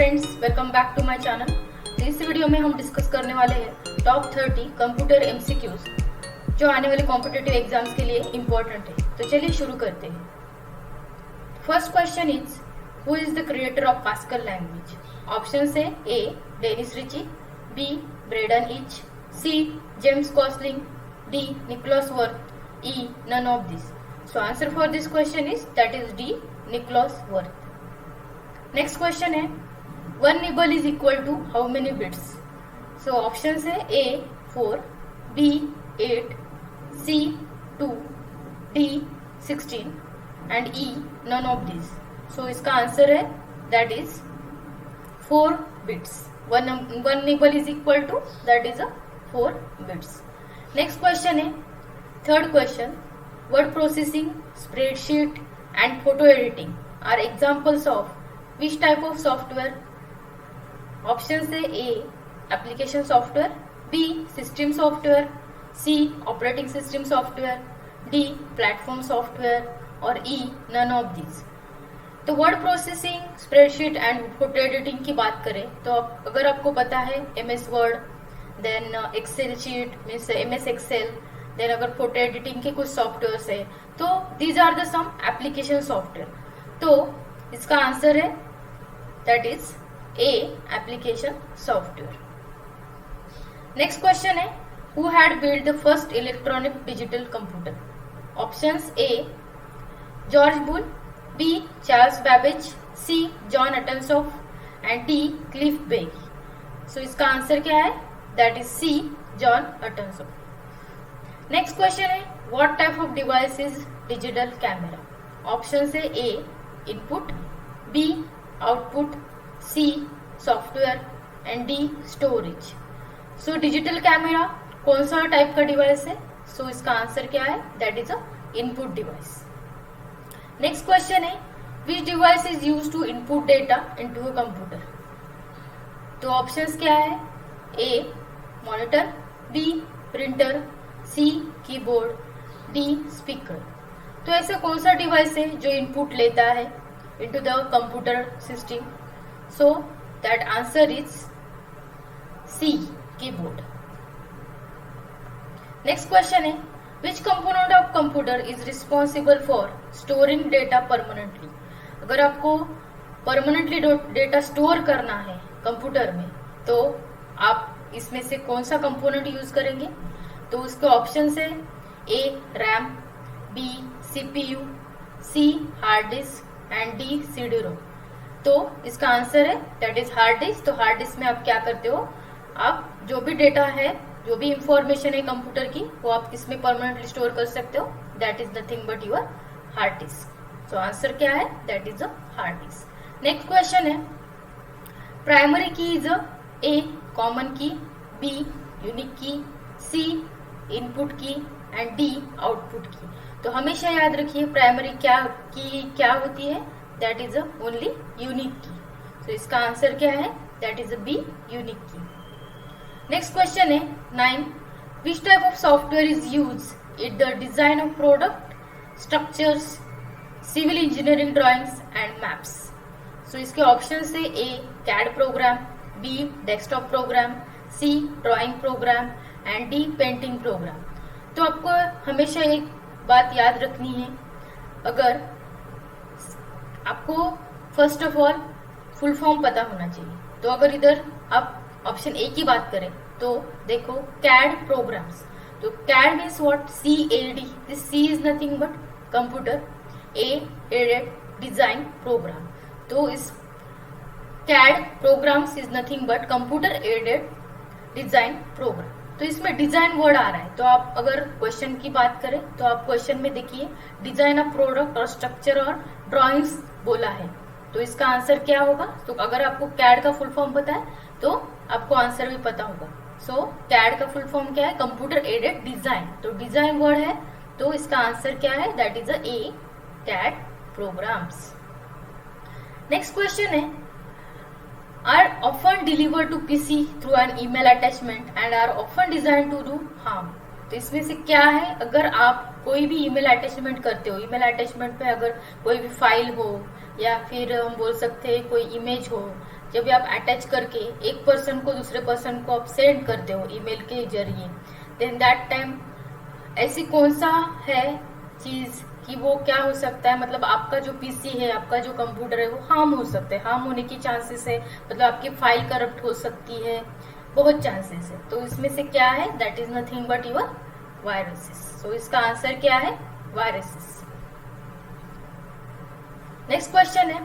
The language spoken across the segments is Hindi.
Friends, welcome back to my channel. तो इस वीडियो में हम डिस्कस करने वाले हैं टॉप 30 कंप्यूटर एमसीक्यूज जो आने वाले कॉम्पिटिटिव एग्जाम्स के लिए इम्पोर्टेंट है। तो चलिए शुरू करते हैं। First question is, who is the creator of Pascal language? Option है A Dennis Ritchie, B Brendan Eich, C James Gosling, D Niklaus Wirth, E none of this. So answer for this question is that is D Niklaus Wirth. Next question है, one nibble is equal to how many bits? So option है A 4, B 8, C 2, D 16 and E none of this. सो इसका आंसर है that is 4 bits. One nibble is equal to that is 4 bits. Next question है, third question, word processing, spreadsheet and photo editing are examples of which type of software? Option है A application software, B system software, C operating system software, D platform software और ई नन ऑफ दिस। तो word processing, spreadsheet and photo editing की बात करें तो अगर आपको पता है MS Word, then Excel sheet means MS Excel, then अगर फोटो एडिटिंग के कुछ सॉफ्टवेयर है तो these are the some application software. तो इसका आंसर है that is A application software. Next question है, who had build the first electronic digital computer? Options A George Boole, B Charles Babbage, C John Atanasoff and D Cliff Berry. So इसका आंसर क्या है? That is C John Atanasoff. Next question है, what type of device is digital camera? Option है A input, B output, C software and D storage. So digital camera कौन सा टाइप का डिवाइस है? सो इसका आंसर क्या है? That is a input device. Next question है, which device is use to input data into a computer? तो ऑप्शंस क्या है? A monitor, B printer, C keyboard, D speaker. तो ऐसा कौन सा डिवाइस है जो इनपुट लेता है into the computer system? So that answer is C keyboard. Next question है, which component of computer is responsible for storing data permanently? अगर आपको permanently data store करना है कंप्यूटर में तो आप इसमें से कौन सा कंपोनेंट यूज करेंगे? तो उसके ऑप्शन है A RAM, B CPU, C hard disk and D CD ROM. तो इसका आंसर है दैट इज हार्ड डिस्क। तो हार्ड डिस्क में आप क्या करते हो, आप जो भी डेटा है, जो भी इंफॉर्मेशन है कंप्यूटर की, वो आप किसमें परमानेंटली स्टोर कर सकते हो? That is nothing but your hard disk. So answer क्या है? That is a hard disk. Next question है, प्राइमरी की इज ए कॉमन की, बी यूनिक की, सी इनपुट की एंड डी आउटपुट की। तो हमेशा याद रखिए प्राइमरी क्या होती है? दैट इज ओनली यूनिक की। तो इसका आंसर क्या है? That is B unique key. Next question है 9, which type of software is use in the design of product, structures, civil engineering drawings and maps? So इसके ऑप्शन है A CAD program, B desktop program, C drawing program and D painting program. तो आपको हमेशा एक बात याद रखनी है, अगर आपको first of all full form पता होना चाहिए। तो अगर इधर आप ऑप्शन ए की बात करें तो देखो कैड प्रोग्राम्स। तो CAD means what? CAD। This C is nothing but computer aided design program. तो इस CAD programs is nothing but computer aided design program. तो इसमें डिजाइन वर्ड आ रहा है। तो आप अगर क्वेश्चन की बात करें तो आप क्वेश्चन में देखिए डिजाइन ऑफ प्रोडक्ट और स्ट्रक्चर और ड्राइंग्स बोला है। तो इसका आंसर क्या होगा? तो अगर आपको कैड का फुल फॉर्म पता है तो आपको आंसर भी पता होगा। सो कैड का फुल फॉर्म क्या है? Computer aided design. तो डिजाइन वर्ड है, तो इसका आंसर क्या है? That is a CAD programs. Next question है, are often delivered to PC through an email attachment and are often designed to do harm। तो इसमें से क्या है? अगर आप कोई भी ईमेल अटैचमेंट करते हो, ईमेल अटैचमेंट पे अगर कोई भी फाइल हो या फिर हम बोल सकते हैं कोई इमेज हो जब भी आप अटैच करके एक पर्सन को दूसरे पर्सन को आप सेंड करते हो ईमेल के जरिए, देन दैट टाइम ऐसी कौन सा है चीज कि वो क्या हो सकता है, मतलब आपका जो पीसी है, आपका जो कंप्यूटर है वो हार्म हो सकता है, हार्म होने की चांसेस है, मतलब आपकी फाइल करप्ट हो सकती है, बहुत चांसेस है। तो इसमें से क्या है, that is nothing but your viruses. So इसका आंसर क्या है, वायरसेस। नेक्स्ट क्वेश्चन है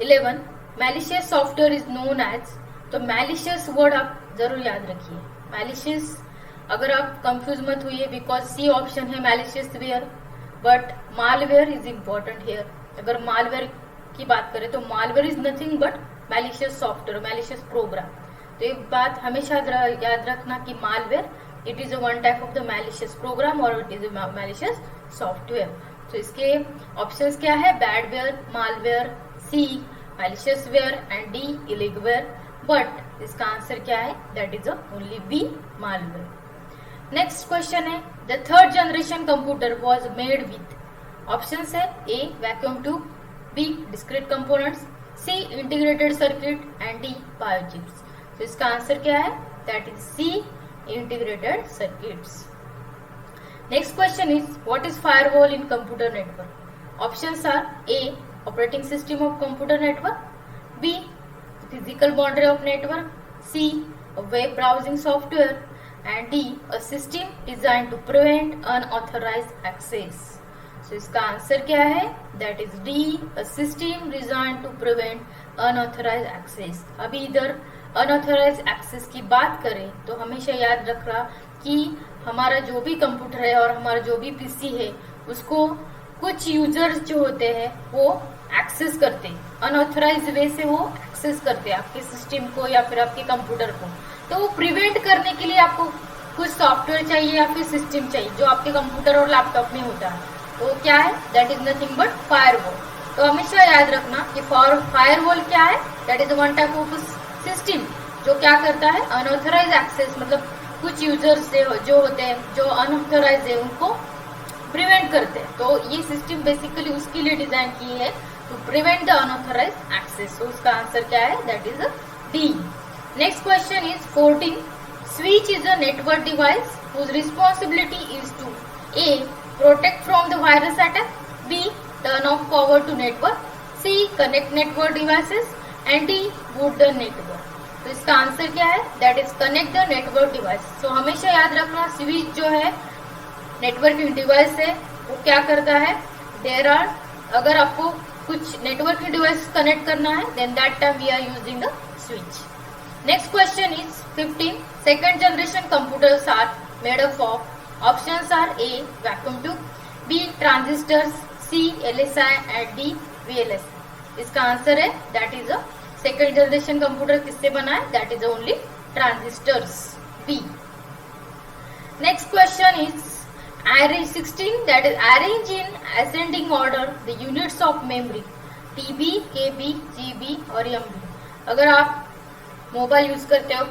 11, malicious software is known as. तो मैलिशियस वर्ड आप जरूर याद रखिए। मैलिशियस, अगर आप कंफ्यूज मत हुई, बिकॉज सी ऑप्शन है malicious ware, but malware is important here. अगर मालवेयर की बात करें तो malware is nothing but malicious software, malicious program. तो एक बात हमेशा याद रखना कि malware it is one type of the malicious program और इट इज मैलिशियस सॉफ्टवेयर। तो इसके ऑप्शंस क्या है, badware, malware, C malicious ware and D illegalware. But इसका आंसर क्या है, that is only B malware. Next question है the third generation computer was made with. Options है A vacuum tube, B discrete components, C integrated circuit and D biochips. तो इसका आंसर क्या है, that is C integrated circuits. Next question is what is firewall in computer network. Options are A operating system of computer network, B physical boundary of network, C web browsing software and D a system designed to prevent unauthorized access. So इसका आंसर क्या है, that is D a system designed to prevent unauthorized access. अभी इधर unauthorized access की बात करें तो हमेशा याद रखना कि हमारा जो भी कंप्यूटर है और हमारा जो भी पीसी है उसको कुछ यूजर्स जो होते हैं वो एक्सेस करते हैं, अनऑथराइज वे से वो एक्सेस करते हैं आपके सिस्टम को या फिर आपके कंप्यूटर को। तो वो प्रिवेंट करने के लिए आपको कुछ सॉफ्टवेयर चाहिए या फिर सिस्टम चाहिए जो आपके कंप्यूटर और लैपटॉप में होता है। तो क्या है, that is nothing but firewall. तो हमेशा याद रखना कि फायरवॉल क्या है, that is one type of system जो क्या करता है, अनऑथराइज एक्सेस, मतलब कुछ यूजर्स जो होते हैं जो अनऑथराइज है उनको प्रिवेंट करते हैं। तो ये सिस्टम बेसिकली उसके लिए डिजाइन की है, to prevent the unauthorise access. तो उसका आंसर क्या है, that is D. Next question is 14. Switch is a network device whose responsibility is to A. Protect from the virus attack, B. Turn off power to network, C. Connect network devices and D. boot the network. तो इसका आंसर क्या है, that is connect the network device. So हमेशा याद रखना स्विच जो है नेटवर्किंग डिवाइस है वो क्या करता है, देयर आर, अगर आपको कुछ नेटवर्किंग डिवाइस कनेक्ट करना है then that time we are using the switch. Next question is 15. Second generation computers are made up of. Options are A. Vacuum tube, B. Transistors, C. LSI and D. VLSI. इसका आंसर है that is a second generation computer किससे बना है, that is only transistors, B. Next question is arrange 16, that is arrange in ascending order the units of memory TB, KB, GB और MB. अगर आप मोबाइल यूज करते हो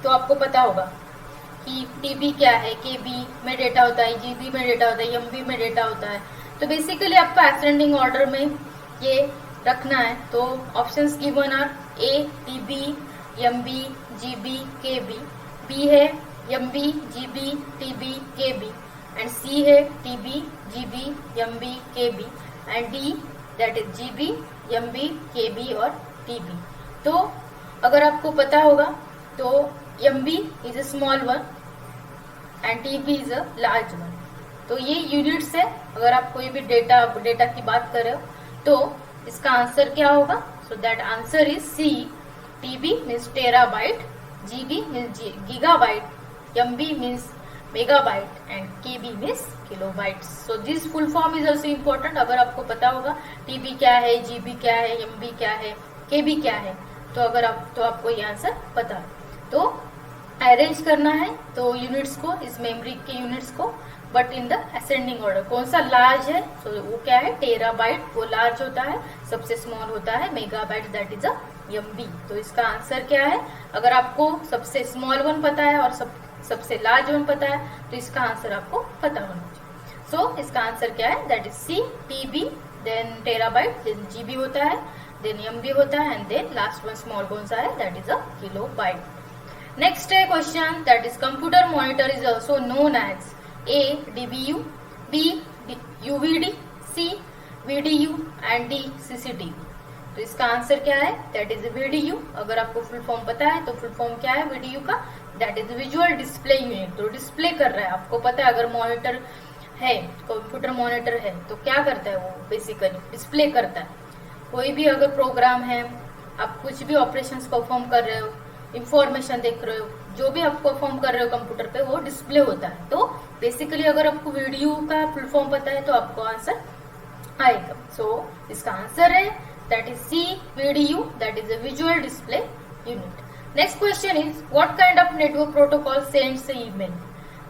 तो आपको पता होगा कि टीबी क्या है, केबी में डेटा होता है, जीबी में डेटा होता है, एमबी में डेटा होता है। तो बेसिकली आपको असेंडिंग ऑर्डर में ये रखना है। तो options given are A TB, MB, GB, KB, B है MB, GB, TB, KB and C है TB, GB, MB, KB and D that is GB, MB, KB और टीबी। तो अगर आपको पता होगा तो MB is a small one and TB is a large one. तो ये यूनिट्स है। अगर आप कोई भी डेटा की बात कर रहे हो तो इसका आंसर क्या होगा, so that answer is C. TB means terabyte, GB means gigabyte, MB means megabyte and KB means kilobyte. So this full form is also important. अगर आपको पता होगा TB क्या है, GB क्या है, MB क्या है, KB क्या है, तो अगर आपको ये आंसर पता है। तो अरेंज करना है तो यूनिट्स को, इस मेमोरी के यूनिट्स को, but in the ascending order. कौन सा लार्ज है, तो वो क्या है, टेराबाइट, वो लार्ज होता है, सबसे स्मॉल होता है megabyte, that is a MB। तो इसका आंसर क्या है, अगर आपको सबसे स्मॉल वन पता है और सबसे लार्ज वन पता है तो इसका आंसर आपको पता होना चाहिए। सो इसका आंसर क्या है, that is C, TB, then terabyte, then GB होता है, देन MB होता है, and then last one small कौन सा है, that is a kilobyte. Next है question, that is computer monitor is also known as A DBU, B UVD, C VDU and D CCTV. तो इसका आंसर क्या है, दैट इज VDU. अगर आपको फुल फॉर्म पता है तो फुल फॉर्म क्या है VDU का, that is visual display unit. तो डिस्प्ले कर रहा है, आपको पता है अगर मॉनिटर है, कंप्यूटर मॉनिटर है तो क्या करता है वो, बेसिकली डिस्प्ले करता है. कोई भी अगर प्रोग्राम है, आप कुछ भी ऑपरेशंस परफॉर्म कर रहे हो, इंफॉर्मेशन देख रहे हो, जो भी आप परफॉर्म कर रहे हो कंप्यूटर पे वो डिस्प्ले होता है. तो बेसिकली अगर आपको वीडियो का फुल फॉर्म पता है तो आपको आंसर आएगा. सो इसका आंसर है that is C VDU, that is a visual display unit. Next question is what kind of network protocol sends email.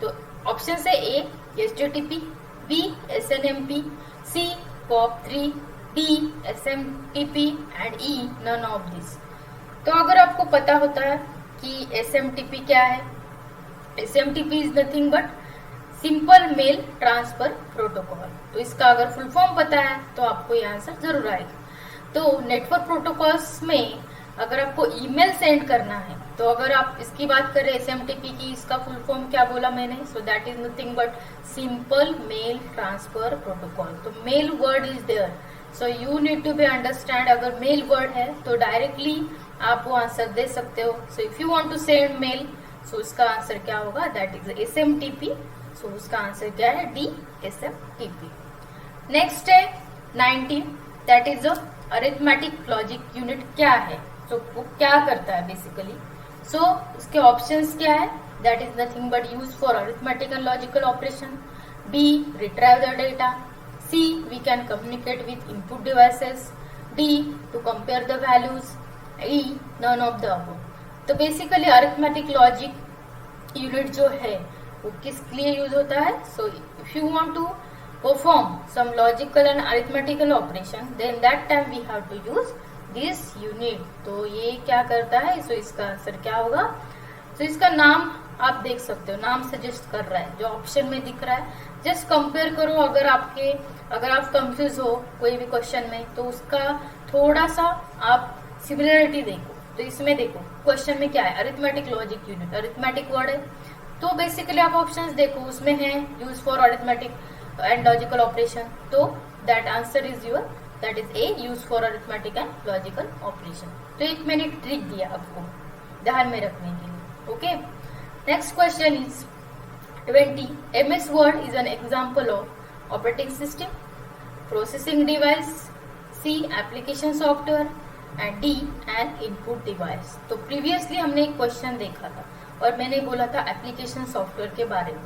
तो ऑप्शन है A HTTP, B SNMP, C POP3, D SMTP and E none of these. तो अगर आपको पता होता है कि SMTP क्या है, SMTP is nothing but simple mail transfer protocol. तो इसका अगर फुल फॉर्म पता है तो आपको ये आंसर जरूर आएगा. तो नेटवर्क प्रोटोकॉल्स में अगर आपको ईमेल सेंड करना है, तो अगर आप इसकी बात करें SMTP की, इसका फुल फॉर्म क्या बोला मैंने, so that is nothing but simple mail transfer protocol. तो mail word is there, so you need to be understand. अगर मेल वर्ड है तो डायरेक्टली आप वो आंसर दे सकते हो. So if you want to send mail, so इसका आंसर क्या होगा, दैट इज SMTP. सो उसका आंसर क्या है, D SMTP. नेक्स्ट है 19, that is arithmetic logic unit. क्या है, तो वो क्या करता है बेसिकली. सो उसके ऑप्शंस क्या है, that is nothing but use for arithmetic and logical operation. B retrieve the data, C we can communicate with input devices, D to compare the values, E none of the above. तो बेसिकली अरिथमेटिक लॉजिक यूनिट जो है वो किस लिए यूज होता है. So if you want to perform some logical and arithmetical operation, then that time we have to use this unit. तो ये क्या करता है, सो इसका आंसर क्या होगा. तो इसका नाम आप देख सकते हो, नाम सजेस्ट कर रहा है जो ऑप्शन में दिख रहा है. जस्ट कंपेयर करो, अगर आप कंफ्यूज हो कोई भी क्वेश्चन में तो उसका थोड़ा सा आप सिमिलरिटी देखो. तो इसमें देखो क्वेश्चन में क्या है, arithmetic logic unit, arithmetic word है. तो बेसिकली आप ऑप्शंस देखो, उसमें है use for arithmetic and logical operation. तो that answer is your, that is A use for arithmetic and logical operation. तो एक मैंने ट्रिक दिया आपको ध्यान में रखने के लिए. Okay, next question is 20, MS Word is an example of operating system, processing device, C application software and D an input device. तो प्रीवियसली हमने एक क्वेश्चन देखा था और मैंने बोला था एप्लीकेशन सॉफ्टवेयर के बारे में.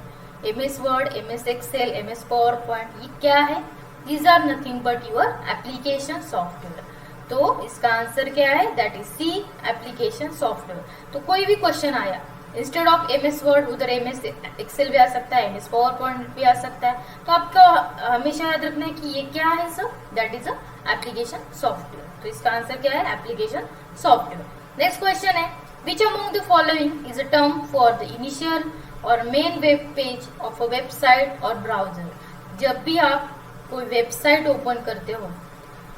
MS Word, MS Excel, MS PowerPoint, ये क्या है, these are nothing but your application software. तो इसका आंसर क्या है, that is C application software. तो कोई भी क्वेश्चन आया, इंस्टेड ऑफ MS Word उधर MS Excel भी आ सकता है, MS PowerPoint भी आ सकता है. तो आपको हमेशा याद रखना है कि ये क्या है sir, that is a application software. तो इसका आंसर क्या है, एप्लीकेशन सॉफ्टवेयर. नेक्स्ट क्वेश्चन है, which among the following is a term for the initial or main web page of a website or browser. जब भी आप कोई वेबसाइट ओपन करते हो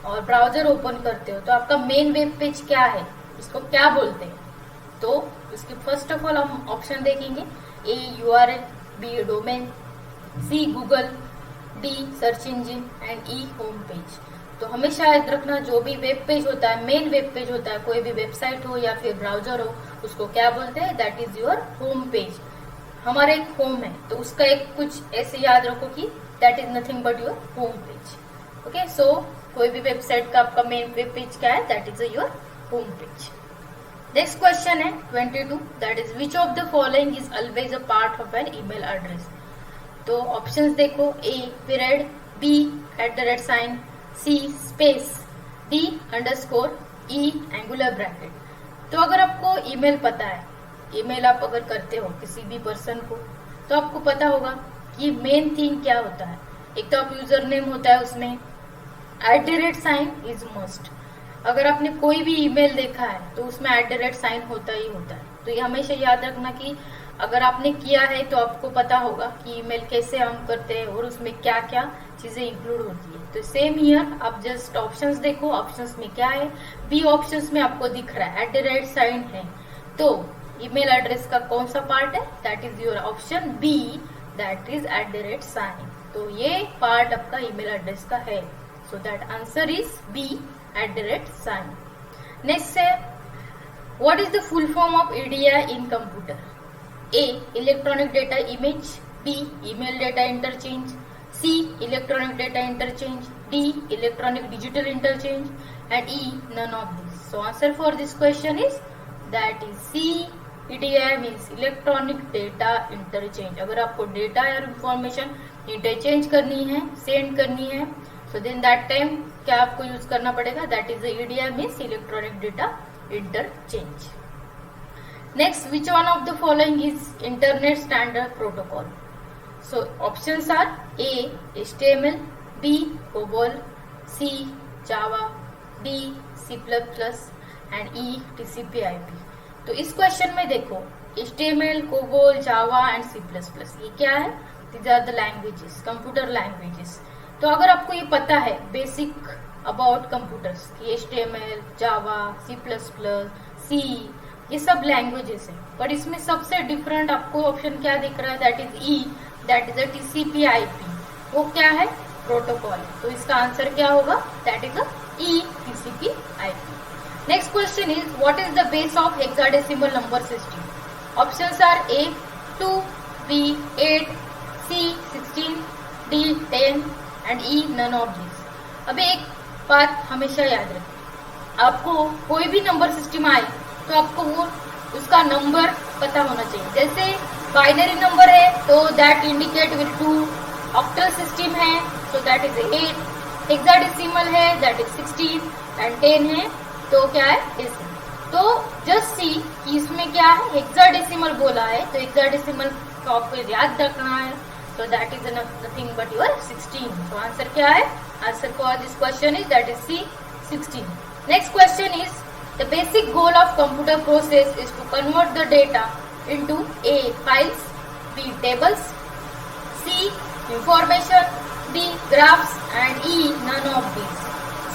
और ब्राउजर ओपन करते हो तो आपका मेन वेब पेज क्या है, इसको क्या बोलते हैं. तो इसकी फर्स्ट ऑफ ऑल हम ऑप्शन देखेंगे, A URL, B domain, C Google, D search engine and E home page. तो हमेशा याद रखना, जो भी वेब पेज होता है, मेन वेब पेज होता है, कोई भी वेबसाइट हो या फिर ब्राउजर हो, उसको क्या बोलते हैं, that is your home page. हमारा एक होम है तो उसका एक कुछ ऐसे याद रखो कि that is nothing but your home page. Okay, so कोई भी वेबसाइट का आपका मेन वेब पेज क्या है, that is your home page. Next question है 22, that is which of the following is always a part of an email address. तो ऑप्शंस देखो, A period, B @ C space, D _ E angular bracket. तो अगर आपको ईमेल पता है, ईमेल आप अगर करते हो किसी भी पर्सन को, तो आपको पता होगा कि मेन थिंग क्या होता है. एक तो आप यूजर नेम होता है, उसमें @ इज मस्ट. अगर आपने कोई भी ईमेल देखा है तो उसमें @ होता ही होता है. तो ये हमेशा याद रखना कि अगर आपने किया है तो आपको पता होगा कि ईमेल कैसे हम करते हैं और उसमें क्या क्या चीजें इंक्लूड होती है। तो सेम हियर आप जस्ट ऑप्शंस देखो, ऑप्शंस में क्या है। बी ऑप्शंस में आपको दिख रहा है @साइन है, तो ईमेल एड्रेस का कौन सा पार्ट है, that is your option B, that is @at sign. तो ये पार्ट आपका ईमेल एड्रेस का है, so that answer is B @at sign. Next है what is the full form of EDI in computer. A. Electronic data image. B. Email data interchange. C. Electronic data interchange. D. Electronic digital interchange. And E. None of these. So answer for this question is that is C. EDI means electronic data interchange. अगर आपको डेटा या इंफॉर्मेशन इंटरचेंज करनी है, सेंड करनी है, so then that time क्या आपको यूज करना पड़ेगा, that is the EDI means electronic data interchange. Next, which one of the following is Internet Standard Protocol? So options are A. HTML, B. COBOL, C. Java, D. C++ and E. TCP/IP. तो इस क्वेश्चन में देखो HTML, COBOL, Java and C++, ये क्या है? These are the languages, computer languages. तो अगर आपको ये पता है बेसिक अबाउट कंप्यूटर्स कि HTML, Java, C++, C, ये सब लैंग्वेजेस है, पर इसमें सबसे डिफरेंट आपको ऑप्शन क्या दिख रहा है, that is E, that is TCP/IP। वो क्या है, प्रोटोकॉल। तो इसका आंसर क्या होगा, that is E, TCP/IP। Next question is what is the base of hexadecimal number system. Options are A 2, B 8, C 16, D 10 and E none of this. अब एक बात हमेशा याद रखें, आपको कोई भी नंबर सिस्टम आए तो आपको वो उसका नंबर पता होना चाहिए। जैसे बाइनरी नंबर है तो that indicate with 2, octal system है तो दैट इज 8, हेक्साडेसिमल है दैट इज 16 एंड 10 है तो क्या है डेसिमल। तो जस्ट सी कि इसमें क्या है, हेक्साडेसिमल बोला है तो हेक्साडेसिमल का आपको याद रखना है, तो that is nothing but your 16। तो आंसर क्या है, answer for this question is that is C 16। Next question is the basic goal of computer process is to convert the data into A. files, B. tables, C. information, D. graphs and E. none of these.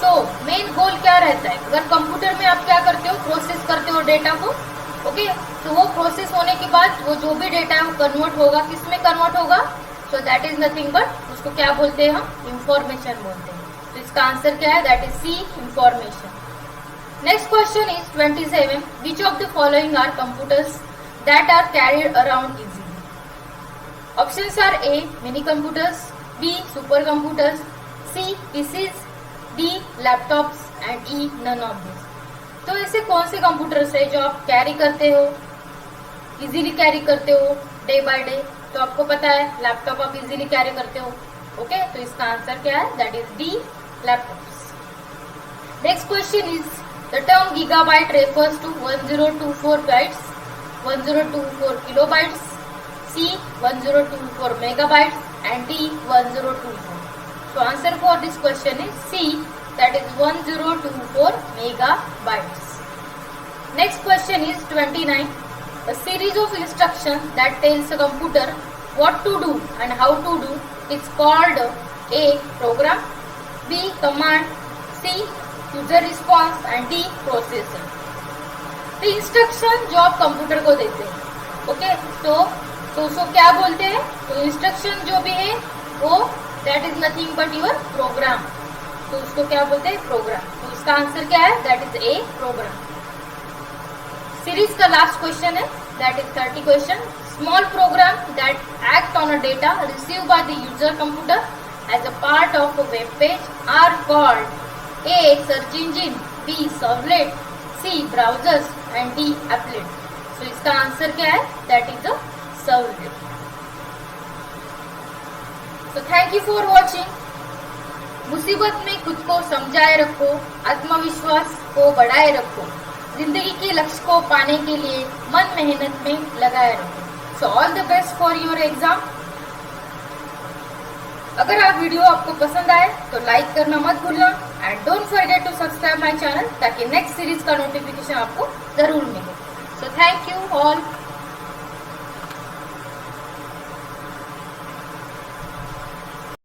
So main goal क्या रहता है, अगर कंप्यूटर में आप क्या करते हो, प्रोसेस करते हो डेटा को, ओके, तो वो प्रोसेस होने के बाद वो जो भी डेटा है वो कन्वर्ट होगा, किस में कन्वर्ट होगा, so that is nothing but उसको क्या बोलते हैं हम, इंफॉर्मेशन बोलते हैं। तो इसका आंसर क्या है, that is C. Information. Next question is 27. Which of the following are computers that are carried around easily? Options are A. Mini computers, B. Supercomputers, C. PCs, D. Laptops and E. none of these. तो ऐसे कौन से कंप्यूटर्स है जो आप कैरी करते हो, इजीली कैरी करते हो डे बाय डे। तो आपको पता है लैपटॉप आप इजीली कैरी करते हो, ओके, तो इसका आंसर क्या है, that is D. Laptops. Next question is the term gigabyte refers to 1024 bytes, 1024 kilobytes, C 1024 megabytes and D 1024. So answer for this question is C, that is 1024 megabytes. Next question is 29. A series of instructions that tells a computer what to do and how to do is called A. program, B. command, C. User response and D. Processing. तो इंस्ट्रक्शन जो आप कंप्यूटर को देते हैं, ओके, तो उसको क्या बोलते हैं, तो इंस्ट्रक्शन जो भी है वो that is nothing but your program, तो उसको क्या बोलते हैं, प्रोग्राम। तो इसका आंसर क्या है, that is A. Program. Series का लास्ट क्वेश्चन है, that is 30 question. Small program that act on a data receive by the user computer as a part of a web page are called A. Search engine, B. Servlet, C. Browsers and D. Applet. तो इसका आंसर क्या है, दैट इज द सर्वलेट। तो थैंक यू फॉर वॉचिंग। मुसीबत में खुद को समझाए रखो, आत्मविश्वास को बढ़ाए रखो, जिंदगी के लक्ष्य को पाने के लिए मन मेहनत में लगाए रखो। So all the best for your exam. अगर आप वीडियो आपको पसंद आए तो लाइक करना मत भूलना and don't forget to subscribe my channel ताकि नेक्स्ट सीरीज का नोटिफिकेशन आपको जरूर मिले। So thank you all.